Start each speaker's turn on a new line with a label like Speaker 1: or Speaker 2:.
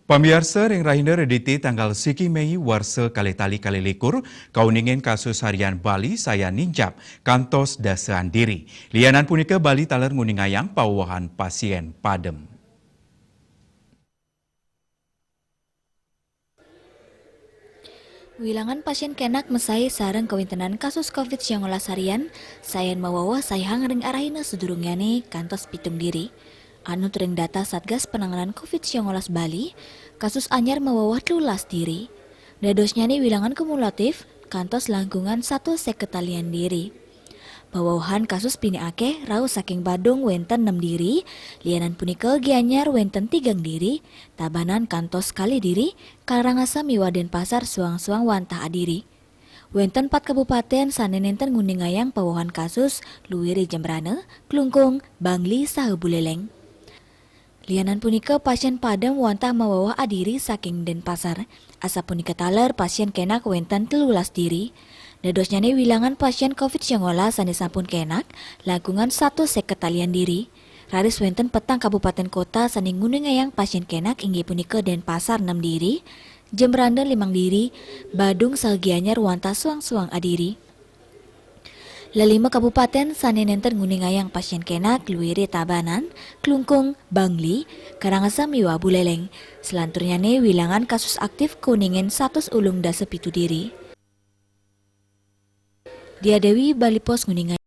Speaker 1: Pamiarsa ring rahinder editi tanggal siki Mei warsa kali-tali kali-likur kauningen kasus harian Bali saya ninjap kantos dasaan diri. Lianan punika Bali taler nguningayang pawahan pasien padem.
Speaker 2: Wilangan pasien kenak mesai sareng kawintenan kasus COVID-19 harian, sayan mawawa sayhang ring arahina sedurungyane kantos pitung diri. Anu ring data Satgas Penanganan COVID-19 Bali, kasus anyar mawawah lulas diri. Dadosnya nih wilangan kumulatif, kantos langkungan 150 diri. Bawahan kasus pini akeh rau saking Badung wenten 6 diri, lianan punika Gianyar wenten 3 diri, tabanan kantos kali diri, Karangasem Miwaden Pasar suang-suang wantah adiri. Wenten 4 kabupaten sanenenten nguningayang bawahan kasus luwiri Jembrane, Klungkung, Bangli, saha Buleleng. Lianan punika pasien padam wantah mawawah adiri saking Denpasar. Asa punika taler pasien kenak wenten 13 diri. Dadosnya nih wilangan pasien COVID-19 sampun kenak, langkungan 150 diri. Raris wenten petang kabupaten kota saning nguningayang pasien kenak inggih punika Denpasar 6 diri, Jembrane 5 diri, Badung Gianyar wantah suang-suang adiri. Lelima kabupaten sanenenten nguningayang pasien kenak luwiri Tabanan, Klungkung, Bangli, Karangasem Miwa Buleleng. Selanturnya nih wilangan kasus aktif kuningen 100 ulung dasa pitu diri. Dia Dewi Bali Pos nguningayang.